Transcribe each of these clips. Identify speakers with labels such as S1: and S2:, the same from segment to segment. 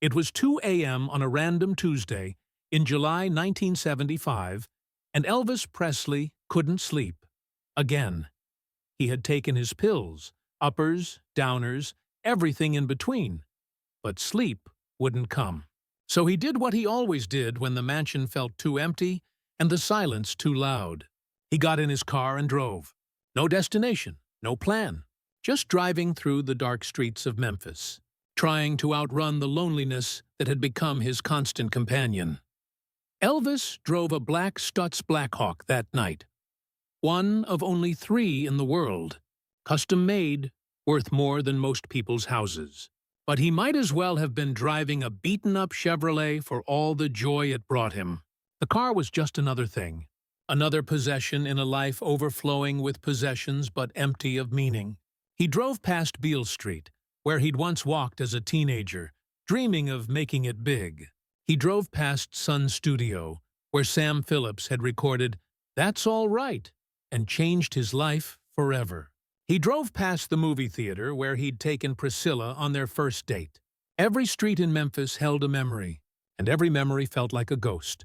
S1: It was 2 a.m. on a random Tuesday in July 1975, and Elvis Presley couldn't sleep. Again. He had taken his pills, uppers, downers, everything in between. But sleep wouldn't come. So he did what he always did when the mansion felt too empty and the silence too loud. He got in his car and drove. No destination, no plan. Just driving through the dark streets of Memphis, trying to outrun the loneliness that had become his constant companion. Elvis drove a black Stutz Blackhawk that night. One of only 3 in the world, custom-made, worth more than most people's houses. But he might as well have been driving a beaten-up Chevrolet for all the joy it brought him. The car was just another thing, another possession in a life overflowing with possessions but empty of meaning. He drove past Beale Street, where he'd once walked as a teenager, dreaming of making it big. He drove past Sun Studio, where Sam Phillips had recorded "That's All Right" and changed his life forever. He drove past the movie theater where he'd taken Priscilla on their first date. Every street in Memphis held a memory, and every memory felt like a ghost.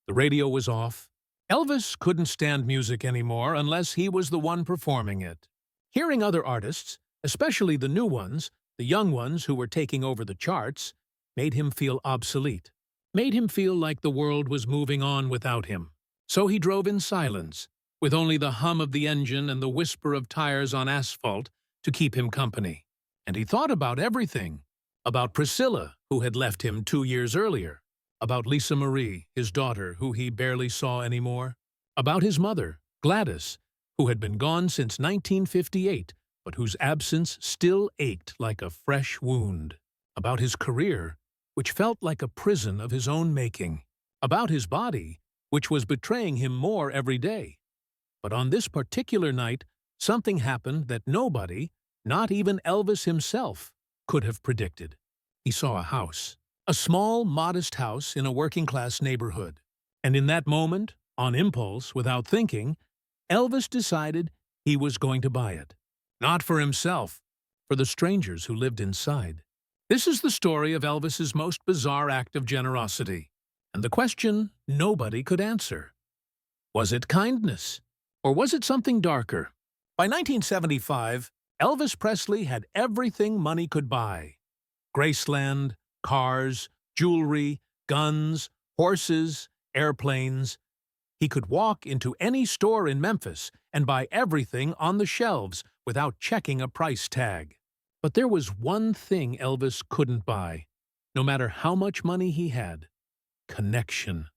S1: The radio was off. Elvis couldn't stand music anymore unless he was the one performing it. Hearing other artists, especially the new ones, the young ones who were taking over the charts, made him feel obsolete, made him feel like the world was moving on without him. So he drove in silence, with only the hum of the engine and the whisper of tires on asphalt to keep him company. And he thought about everything. About Priscilla, who had left him 2 years earlier. About Lisa Marie, his daughter, who he barely saw anymore. About his mother, Gladys, who had been gone since 1958, but whose absence still ached like a fresh wound. About his career, which felt like a prison of his own making. About his body, which was betraying him more every day. But on this particular night, something happened that nobody, not even Elvis himself, could have predicted. He saw a house. A small, modest house in a working-class neighborhood. And in that moment, on impulse, without thinking, Elvis decided he was going to buy it. Not for himself, for the strangers who lived inside. This is the story of Elvis's most bizarre act of generosity. And the question nobody could answer. Was it kindness? Or was it something darker? By 1975, Elvis Presley had everything money could buy. Graceland, cars, jewelry, guns, horses, airplanes. He could walk into any store in Memphis and buy everything on the shelves without checking a price tag. But there was one thing Elvis couldn't buy, no matter how much money he had. Connection.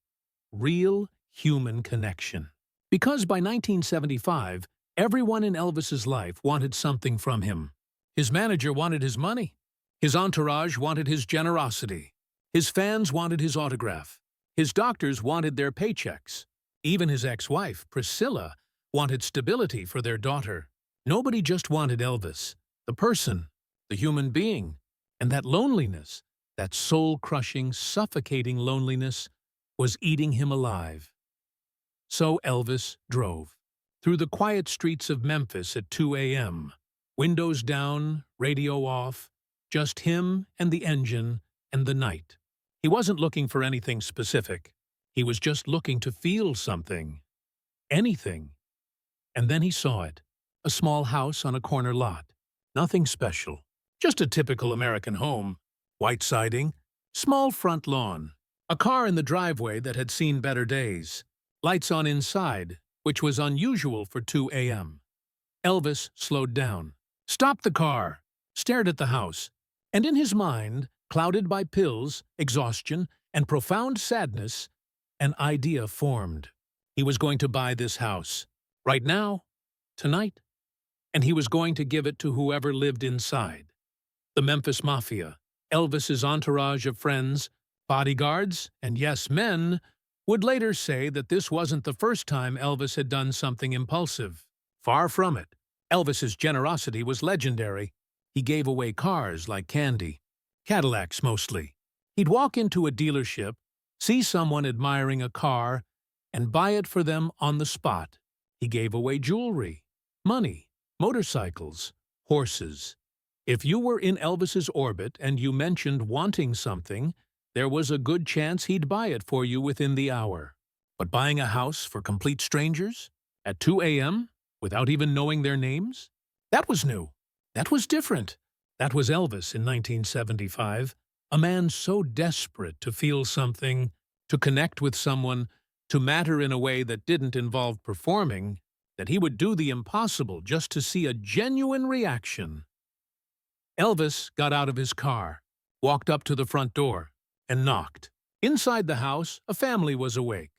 S1: Real human connection. Because by 1975, everyone in Elvis's life wanted something from him. His manager wanted his money. His entourage wanted his generosity. His fans wanted his autograph. His doctors wanted their paychecks. Even his ex-wife, Priscilla, wanted stability for their daughter. Nobody just wanted Elvis, the person, the human being. And that loneliness, that soul-crushing, suffocating loneliness, was eating him alive. So Elvis drove. Through the quiet streets of Memphis at 2 a.m., windows down, radio off, just him and the engine and the night. He wasn't looking for anything specific. He was just looking to feel something. Anything. And then he saw it. A small house on a corner lot. Nothing special. Just a typical American home. White siding, small front lawn. A car in the driveway that had seen better days. Lights on inside, which was unusual for 2 a.m. Elvis slowed down, stopped the car, stared at the house, and in his mind, clouded by pills, exhaustion, and profound sadness, an idea formed. He was going to buy this house, right now, tonight, and he was going to give it to whoever lived inside. The Memphis Mafia, Elvis's entourage of friends, bodyguards, and yes, men, would later say that this wasn't the first time Elvis had done something impulsive. Far from it. Elvis's generosity was legendary. He gave away cars like candy. Cadillacs mostly. He'd walk into a dealership, see someone admiring a car, and buy it for them on the spot. He gave away jewelry, money, motorcycles, horses. If you were in Elvis's orbit and you mentioned wanting something, there was a good chance he'd buy it for you within the hour. But buying a house for complete strangers? At 2 a.m.? Without even knowing their names? That was new. That was different. That was Elvis in 1975, a man so desperate to feel something, to connect with someone, to matter in a way that didn't involve performing, that he would do the impossible just to see a genuine reaction. Elvis got out of his car, walked up to the front door, and knocked. Inside the house, a family was awake.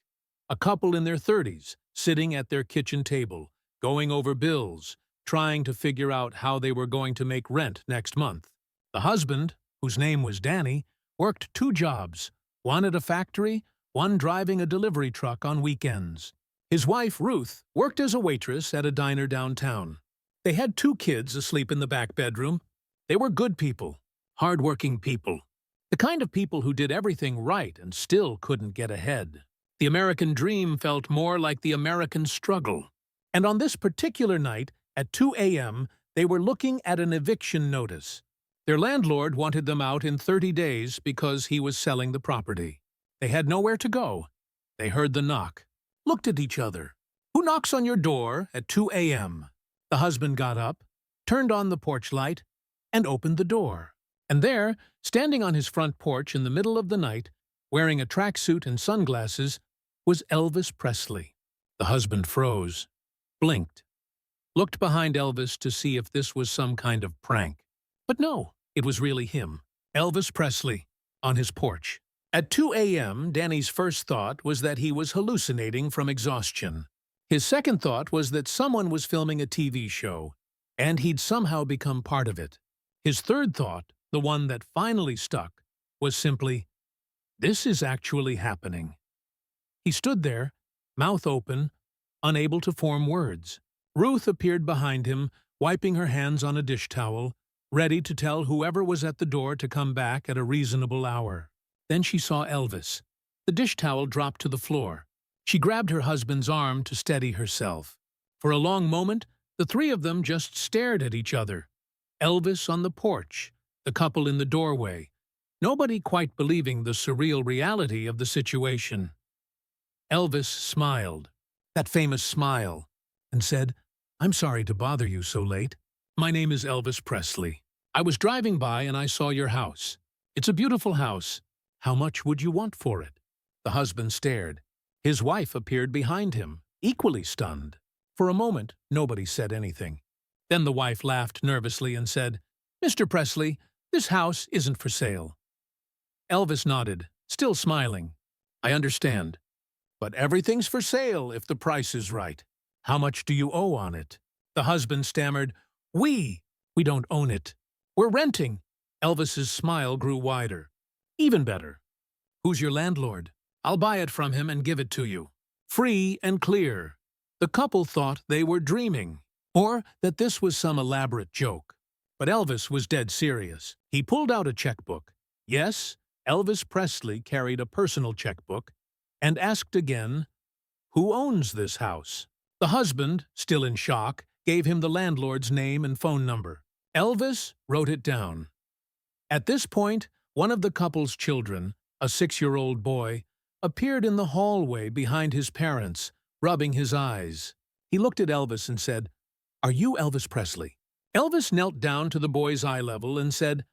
S1: A couple in their 30s, sitting at their kitchen table, going over bills, trying to figure out how they were going to make rent next month. The husband, whose name was Danny, worked 2 jobs, one at a factory, one driving a delivery truck on weekends. His wife, Ruth, worked as a waitress at a diner downtown. They had 2 kids asleep in the back bedroom. They were good people, hard-working people, the kind of people who did everything right and still couldn't get ahead. The American dream felt more like the American struggle. And on this particular night, at 2 a.m., they were looking at an eviction notice. Their landlord wanted them out in 30 days because he was selling the property. They had nowhere to go. They heard the knock, looked at each other. Who knocks on your door at 2 a.m.? The husband got up, turned on the porch light, and opened the door. And there, standing on his front porch in the middle of the night, wearing a tracksuit and sunglasses, was Elvis Presley. The husband froze, blinked, looked behind Elvis to see if this was some kind of prank. But no, it was really him, Elvis Presley, on his porch. At 2 a.m., Danny's first thought was that he was hallucinating from exhaustion. His second thought was that someone was filming a TV show, and he'd somehow become part of it. His third thought, the one that finally stuck, was simply, "This is actually happening." He stood there, mouth open, unable to form words. Ruth appeared behind him, wiping her hands on a dish towel, ready to tell whoever was at the door to come back at a reasonable hour. Then she saw Elvis. The dish towel dropped to the floor. She grabbed her husband's arm to steady herself. For a long moment, the 3 of them just stared at each other. Elvis on the porch, the couple in the doorway, nobody quite believing the surreal reality of the situation. Elvis smiled, that famous smile, and said, "I'm sorry to bother you so late. My name is Elvis Presley. I was driving by and I saw your house. It's a beautiful house. How much would you want for it?" The husband stared. His wife appeared behind him, equally stunned. For a moment, nobody said anything. Then the wife laughed nervously and said, "Mr. Presley, this house isn't for sale." Elvis nodded, still smiling. "I understand. But everything's for sale if the price is right. How much do you owe on it?" The husband stammered, We don't own it. We're renting." Elvis's smile grew wider. "Even better. Who's your landlord? I'll buy it from him and give it to you. Free and clear." The couple thought they were dreaming, or that this was some elaborate joke. But Elvis was dead serious. He pulled out a checkbook. Yes, Elvis Presley carried a personal checkbook, and asked again, "Who owns this house?" The husband, still in shock, gave him the landlord's name and phone number. Elvis wrote it down. At this point, one of the couple's children, a 6-year-old boy, appeared in the hallway behind his parents, rubbing his eyes. He looked at Elvis and said, "Are you Elvis Presley?" Elvis knelt down to the boy's eye level and said,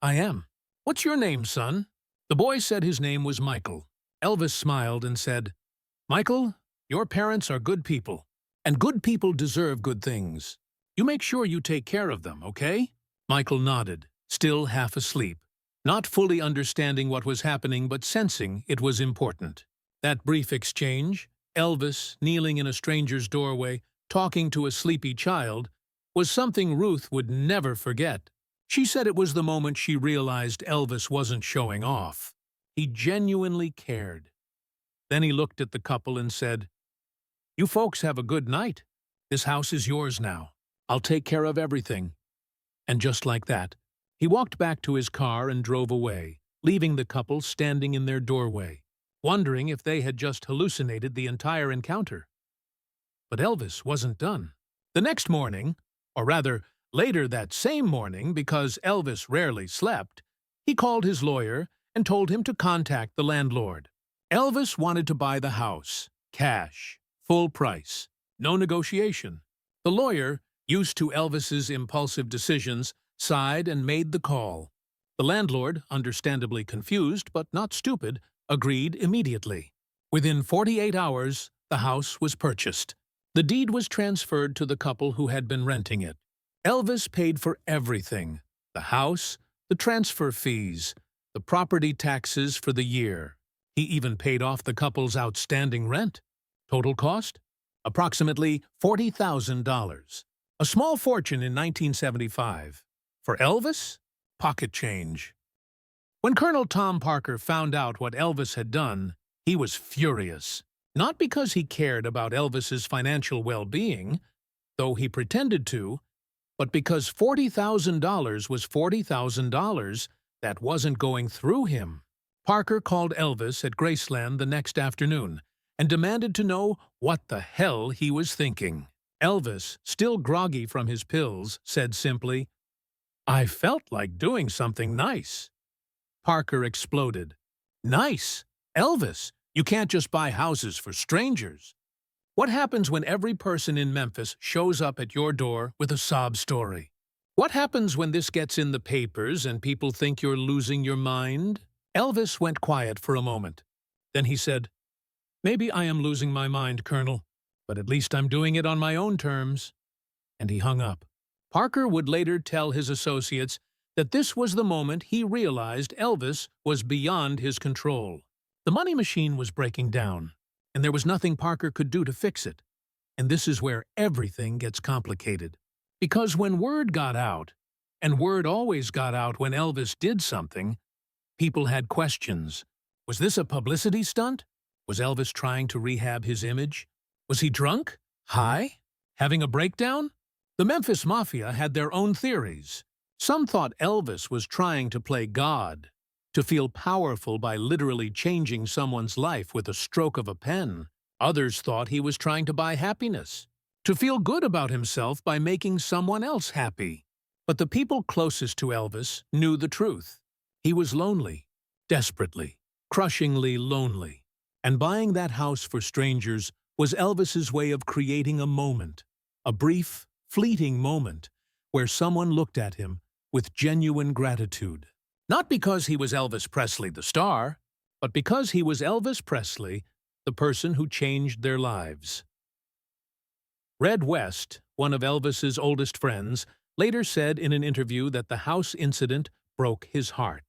S1: "I am. What's your name, son?" The boy said his name was Michael. Elvis smiled and said, "Michael, your parents are good people, and good people deserve good things. You make sure you take care of them, okay?" Michael nodded, still half asleep, not fully understanding what was happening but sensing it was important. That brief exchange, Elvis kneeling in a stranger's doorway, talking to a sleepy child, was something Ruth would never forget. She said it was the moment she realized Elvis wasn't showing off. He genuinely cared. Then he looked at the couple and said, "You folks have a good night. This house is yours now. I'll take care of everything." And just like that, he walked back to his car and drove away, leaving the couple standing in their doorway, wondering if they had just hallucinated the entire encounter. But Elvis wasn't done. The next morning, or rather, Later that same morning, because Elvis rarely slept, he called his lawyer and told him to contact the landlord. Elvis wanted to buy the house, cash, full price, no negotiation. The lawyer, used to Elvis's impulsive decisions, sighed and made the call. The landlord, understandably confused but not stupid, agreed immediately. Within 48 hours, the house was purchased. The deed was transferred to the couple who had been renting it. Elvis paid for everything: the house, the transfer fees, the property taxes for the year. He even paid off the couple's outstanding rent. Total cost? Approximately $40,000. A small fortune in 1975. For Elvis? Pocket change. When Colonel Tom Parker found out what Elvis had done, he was furious. Not because he cared about Elvis's financial well-being, though he pretended to, but because $40,000 was $40,000 that wasn't going through him. Parker called Elvis at Graceland the next afternoon and demanded to know what the hell he was thinking. Elvis, still groggy from his pills, said simply, "I felt like doing something nice." Parker exploded. "Nice? Elvis, you can't just buy houses for strangers. What happens when every person in Memphis shows up at your door with a sob story? What happens when this gets in the papers and people think you're losing your mind?" Elvis went quiet for a moment. Then he said, "Maybe I am losing my mind, Colonel, but at least I'm doing it on my own terms." And he hung up. Parker would later tell his associates that this was the moment he realized Elvis was beyond his control. The money machine was breaking down, and there was nothing Parker could do to fix it. And this is where everything gets complicated. Because when word got out, and word always got out when Elvis did something, people had questions. Was this a publicity stunt? Was Elvis trying to rehab his image? Was he drunk? High? Having a breakdown? The Memphis Mafia had their own theories. Some thought Elvis was trying to play God, to feel powerful by literally changing someone's life with a stroke of a pen. Others thought he was trying to buy happiness, to feel good about himself by making someone else happy. But the people closest to Elvis knew the truth. He was lonely, desperately, crushingly lonely. And buying that house for strangers was Elvis's way of creating a moment, a brief, fleeting moment, where someone looked at him with genuine gratitude. Not because he was Elvis Presley the star, but because he was Elvis Presley, the person who changed their lives. Red West, one of Elvis's oldest friends, later said in an interview that the house incident broke his heart,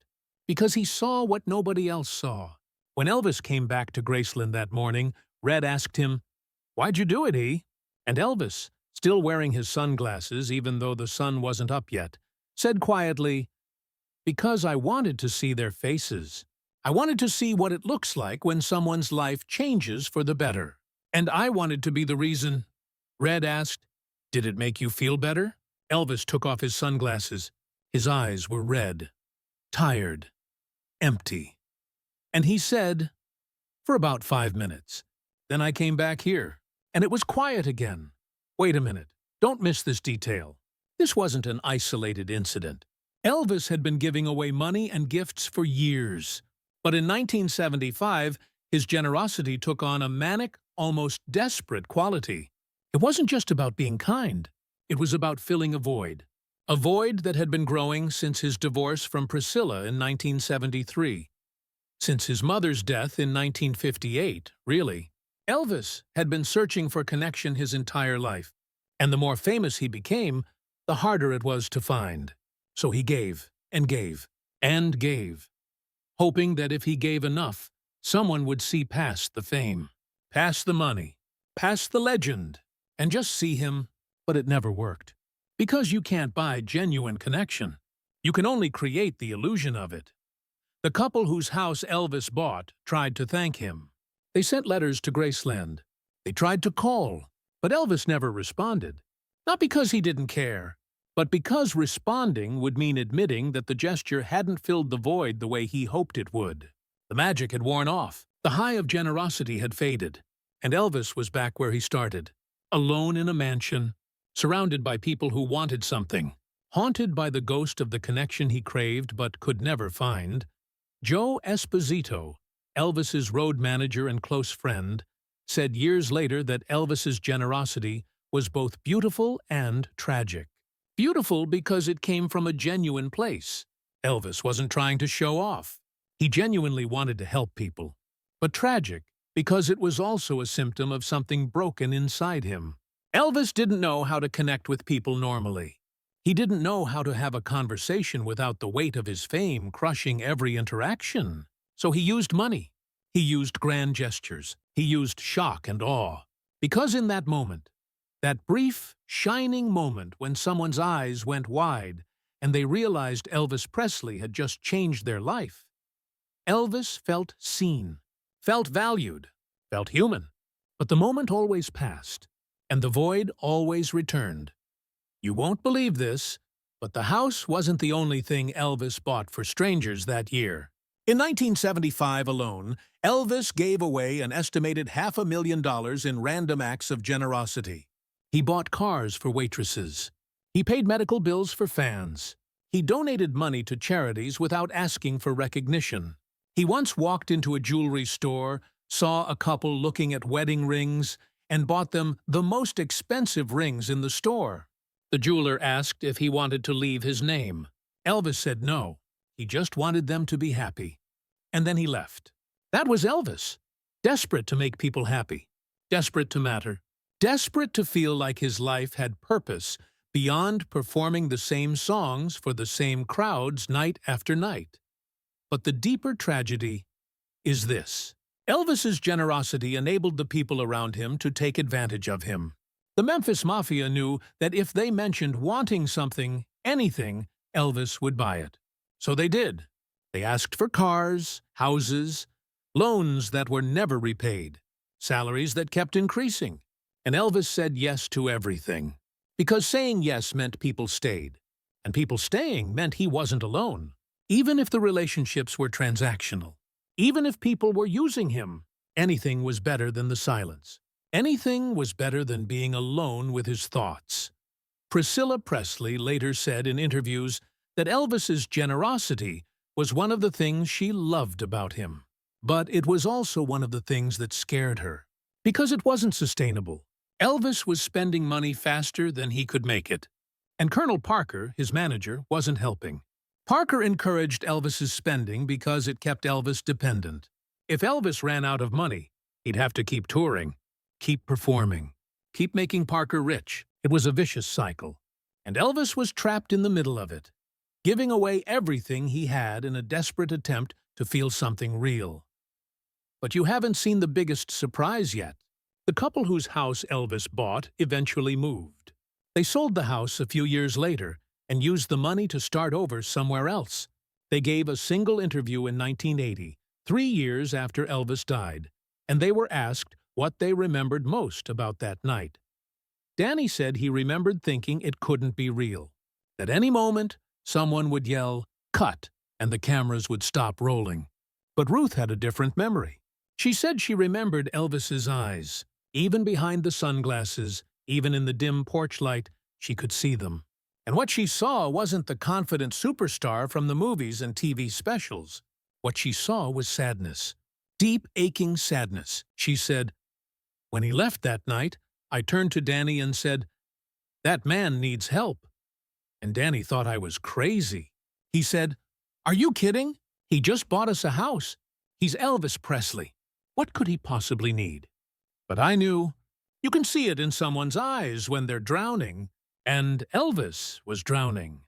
S1: because he saw what nobody else saw. When Elvis came back to Graceland that morning, Red asked him, "Why'd you do it, E?" And Elvis, still wearing his sunglasses even though the sun wasn't up yet, said quietly, "Because I wanted to see their faces. I wanted to see what it looks like when someone's life changes for the better. And I wanted to be the reason." Red asked, "Did it make you feel better?" Elvis took off his sunglasses. His eyes were red, tired, empty. And he said, "For about 5 minutes. Then I came back here, and it was quiet again." Wait a minute. Don't miss this detail. This wasn't an isolated incident. Elvis had been giving away money and gifts for years. But in 1975, his generosity took on a manic, almost desperate quality. It wasn't just about being kind. It was about filling a void that had been growing since his divorce from Priscilla in 1973. Since his mother's death in 1958, really. Elvis had been searching for connection his entire life, and the more famous he became, the harder it was to find. So he gave, and gave, and gave, hoping that if he gave enough, someone would see past the fame, past the money, past the legend, and just see him, but it never worked. Because you can't buy genuine connection. You can only create the illusion of it. The couple whose house Elvis bought tried to thank him. They sent letters to Graceland. They tried to call, but Elvis never responded. Not because he didn't care, but because responding would mean admitting that the gesture hadn't filled the void the way he hoped it would. The magic had worn off. The high of generosity had faded. And Elvis was back where he started, alone in a mansion, surrounded by people who wanted something. Haunted by the ghost of the connection he craved but could never find, Joe Esposito, Elvis's road manager and close friend, said years later that Elvis's generosity was both beautiful and tragic. Beautiful because it came from a genuine place. Elvis wasn't trying to show off. He genuinely wanted to help people. But tragic because it was also a symptom of something broken inside him. Elvis didn't know how to connect with people normally. He didn't know how to have a conversation without the weight of his fame crushing every interaction. So he used money. He used grand gestures. He used shock and awe. Because in that moment, that brief, shining moment when someone's eyes went wide and they realized Elvis Presley had just changed their life, Elvis felt seen, felt valued, felt human. But the moment always passed, and the void always returned. You won't believe this, but the house wasn't the only thing Elvis bought for strangers that year. In 1975 alone, Elvis gave away an estimated $500,000 in random acts of generosity. He bought cars for waitresses. He paid medical bills for fans. He donated money to charities without asking for recognition. He once walked into a jewelry store, saw a couple looking at wedding rings, and bought them the most expensive rings in the store. The jeweler asked if he wanted to leave his name. Elvis said no. He just wanted them to be happy. And then he left. That was Elvis. Desperate to make people happy. Desperate to matter. Desperate to feel like his life had purpose beyond performing the same songs for the same crowds night after night. But the deeper tragedy is this. Elvis's generosity enabled the people around him to take advantage of him. The Memphis Mafia knew that if they mentioned wanting something, anything, Elvis would buy it. So they did. They asked for cars, houses, loans that were never repaid, salaries that kept increasing. And Elvis said yes to everything. Because saying yes meant people stayed. And people staying meant he wasn't alone. Even if the relationships were transactional. Even if people were using him, anything was better than the silence. Anything was better than being alone with his thoughts. Priscilla Presley later said in interviews that Elvis's generosity was one of the things she loved about him. But it was also one of the things that scared her. Because it wasn't sustainable. Elvis was spending money faster than he could make it. And Colonel Parker, his manager, wasn't helping. Parker encouraged Elvis's spending because it kept Elvis dependent. If Elvis ran out of money, he'd have to keep touring. Keep performing. Keep making Parker rich. It was a vicious cycle. And Elvis was trapped in the middle of it, giving away everything he had in a desperate attempt to feel something real. But you haven't seen the biggest surprise yet. The couple whose house Elvis bought eventually moved. They sold the house a few years later and used the money to start over somewhere else. They gave a single interview in 1980, 3 years after Elvis died, and they were asked what they remembered most about that night. Danny said he remembered thinking it couldn't be real. At any moment, someone would yell, "Cut," and the cameras would stop rolling. But Ruth had a different memory. She said she remembered Elvis's eyes. Even behind the sunglasses, even in the dim porch light, she could see them. And what she saw wasn't the confident superstar from the movies and TV specials. What she saw was sadness. Deep, aching sadness. She said, "When he left that night, I turned to Danny and said, 'That man needs help.' And Danny thought I was crazy. He said, 'Are you kidding? He just bought us a house. He's Elvis Presley. What could he possibly need?' But I knew. You can see it in someone's eyes when they're drowning, and Elvis was drowning."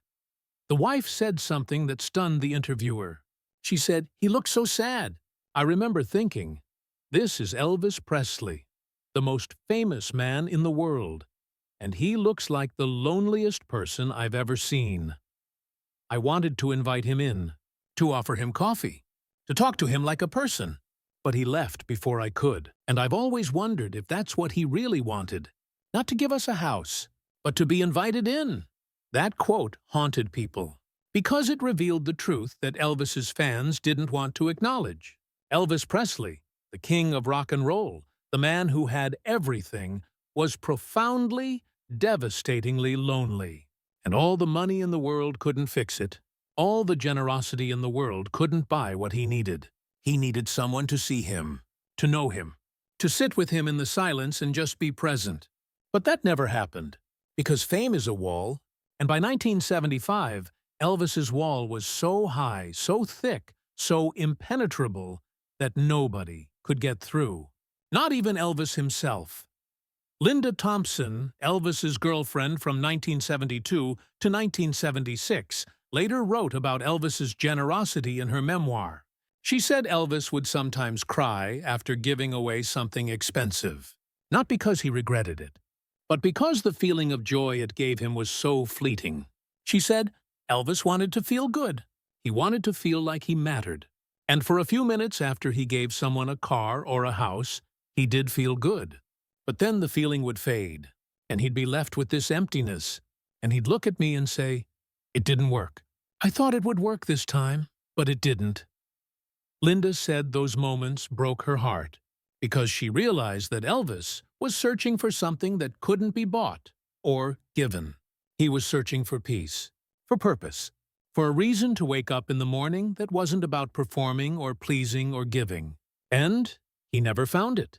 S1: The wife said something that stunned the interviewer. She said, "He looked so sad." I remember thinking, this is Elvis Presley, the most famous man in the world, and he looks like the loneliest person I've ever seen. I wanted to invite him in, to offer him coffee, to talk to him like a person, but he left before I could. And I've always wondered if that's what he really wanted, not to give us a house, but to be invited in. That quote haunted people, because it revealed the truth that Elvis's fans didn't want to acknowledge. Elvis Presley, the king of rock and roll, the man who had everything, was profoundly, devastatingly lonely. And all the money in the world couldn't fix it. All the generosity in the world couldn't buy what he needed. He needed someone to see him, to know him, to sit with him in the silence and just be present. But that never happened, because fame is a wall, and by 1975, Elvis's wall was so high, so thick, so impenetrable that nobody could get through. Not even Elvis himself. Linda Thompson, Elvis's girlfriend from 1972 to 1976, later wrote about Elvis's generosity in her memoir. She said Elvis would sometimes cry after giving away something expensive, not because he regretted it, but because the feeling of joy it gave him was so fleeting. She said Elvis wanted to feel good. He wanted to feel like he mattered. And for a few minutes after he gave someone a car or a house, he did feel good. But then the feeling would fade, and he'd be left with this emptiness, and he'd look at me and say, "It didn't work. I thought it would work this time, but it didn't." Linda said those moments broke her heart, because she realized that Elvis was searching for something that couldn't be bought or given. He was searching for peace, for purpose, for a reason to wake up in the morning that wasn't about performing or pleasing or giving. And he never found it.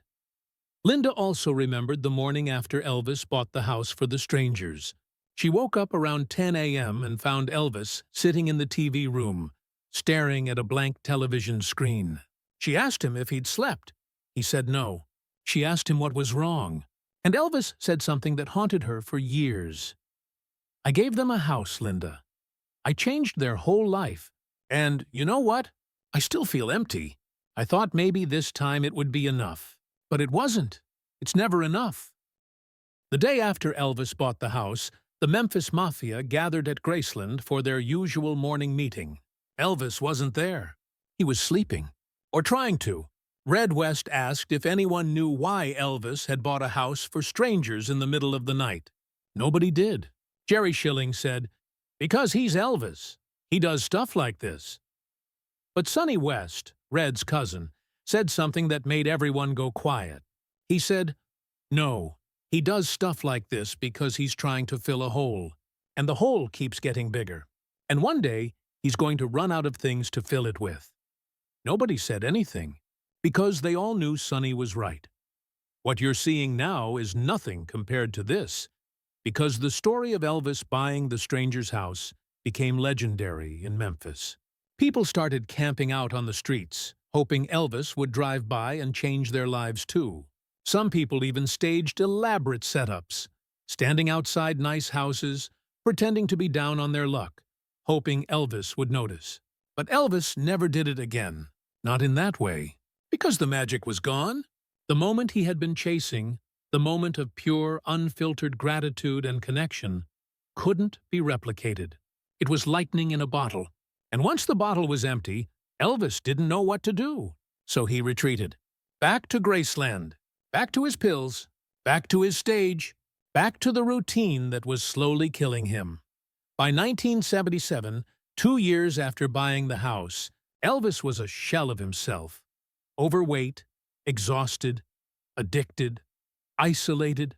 S1: Linda also remembered the morning after Elvis bought the house for the strangers. She woke up around 10 a.m. and found Elvis sitting in the TV room, staring at a blank television screen. She asked him if he'd slept. He said no. She asked him what was wrong, and Elvis said something that haunted her for years. "I gave them a house, Linda. I changed their whole life. And you know what? I still feel empty. I thought maybe this time it would be enough. But it wasn't. It's never enough." The day after Elvis bought the house, the Memphis Mafia gathered at Graceland for their usual morning meeting. Elvis wasn't there. He was sleeping, or trying to. Red West asked if anyone knew why Elvis had bought a house for strangers in the middle of the night. Nobody did. Jerry Schilling said, "Because he's Elvis. He does stuff like this." But Sonny West, Red's cousin, said something that made everyone go quiet. He said, "No, he does stuff like this because he's trying to fill a hole, and the hole keeps getting bigger. And one day, he's going to run out of things to fill it with." Nobody said anything, because they all knew Sonny was right. What you're seeing now is nothing compared to this, because the story of Elvis buying the stranger's house became legendary in Memphis. People started camping out on the streets, hoping Elvis would drive by and change their lives too. Some people even staged elaborate setups, standing outside nice houses, pretending to be down on their luck, hoping Elvis would notice. But Elvis never did it again, not in that way, because the magic was gone. The moment he had been chasing, the moment of pure, unfiltered gratitude and connection, couldn't be replicated. It was lightning in a bottle, and once the bottle was empty, Elvis didn't know what to do, so he retreated. Back to Graceland, back to his pills, back to his stage, back to the routine that was slowly killing him. By 1977, 2 years after buying the house, Elvis was a shell of himself. Overweight, exhausted, addicted, isolated.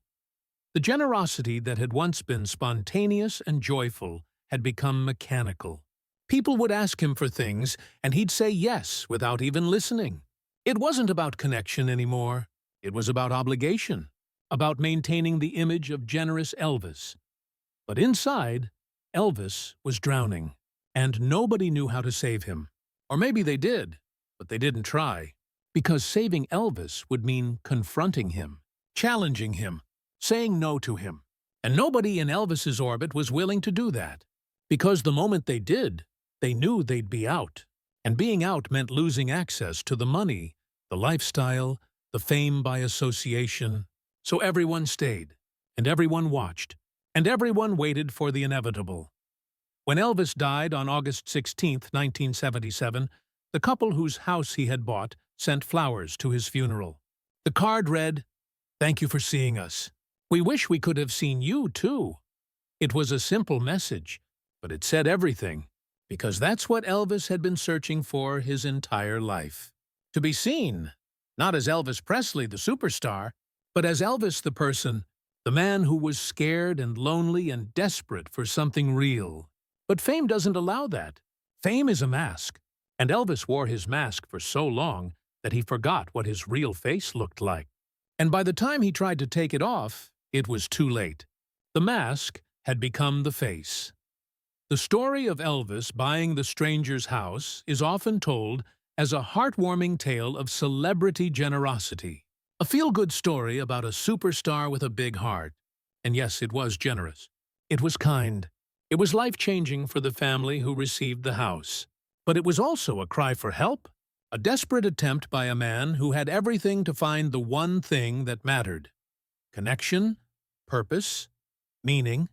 S1: The generosity that had once been spontaneous and joyful had become mechanical. People would ask him for things, and he'd say yes without even listening. It wasn't about connection anymore. It was about obligation, about maintaining the image of generous Elvis. But inside, Elvis was drowning, and nobody knew how to save him. Or maybe they did, but they didn't try. Because saving Elvis would mean confronting him, challenging him, saying no to him. And nobody in Elvis's orbit was willing to do that. Because the moment they did, they knew they'd be out. And being out meant losing access to the money, the lifestyle, the fame by association. So everyone stayed, and everyone watched, and everyone waited for the inevitable. When Elvis died on August 16, 1977, the couple whose house he had bought sent flowers to his funeral. The card read, "Thank you for seeing us. We wish we could have seen you, too." It was a simple message, but it said everything, because that's what Elvis had been searching for his entire life. To be seen, not as Elvis Presley, the superstar, but as Elvis the person, the man who was scared and lonely and desperate for something real. But fame doesn't allow that. Fame is a mask, and Elvis wore his mask for so long that he forgot what his real face looked like. And by the time he tried to take it off, it was too late. The mask had become the face. The story of Elvis buying the stranger's house is often told as a heartwarming tale of celebrity generosity. A feel-good story about a superstar with a big heart. And yes, it was generous. It was kind. It was life-changing for the family who received the house. But it was also a cry for help, a desperate attempt by a man who had everything to find the one thing that mattered: connection, purpose, meaning.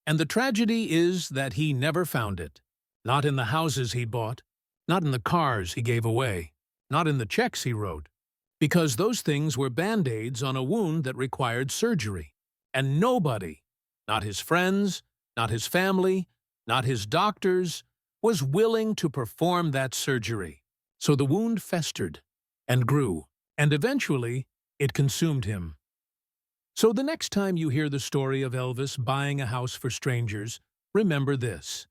S1: And the tragedy is that he never found it. Not in the houses he bought, not in the cars he gave away, not in the checks he wrote. Because those things were band-aids on a wound that required surgery. And nobody, not his friends, not his family, not his doctors, was willing to perform that surgery. So the wound festered and grew, and eventually it consumed him. So the next time you hear the story of Elvis buying a house for strangers, remember this.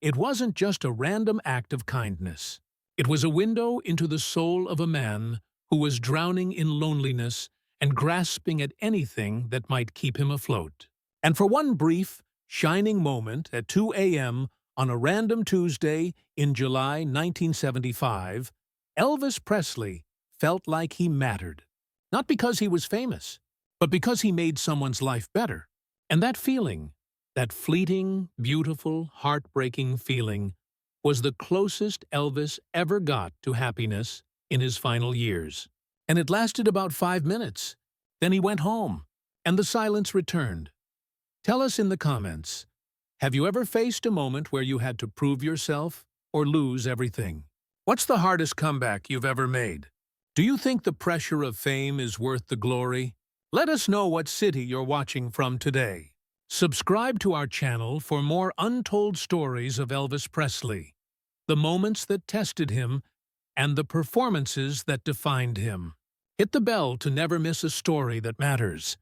S1: It wasn't just a random act of kindness. It was a window into the soul of a man who was drowning in loneliness and grasping at anything that might keep him afloat. And for one brief, shining moment at 2 a.m. on a random Tuesday in July 1975, Elvis Presley felt like he mattered. Not because he was famous, but because he made someone's life better. And that feeling, that fleeting, beautiful, heartbreaking feeling, was the closest Elvis ever got to happiness in his final years. And it lasted about 5 minutes. Then he went home, and the silence returned. Tell us in the comments, have you ever faced a moment where you had to prove yourself or lose everything? What's the hardest comeback you've ever made? Do you think the pressure of fame is worth the glory? Let us know what city you're watching from today. Subscribe to our channel for more untold stories of Elvis Presley, the moments that tested him, and the performances that defined him. Hit the bell to never miss a story that matters.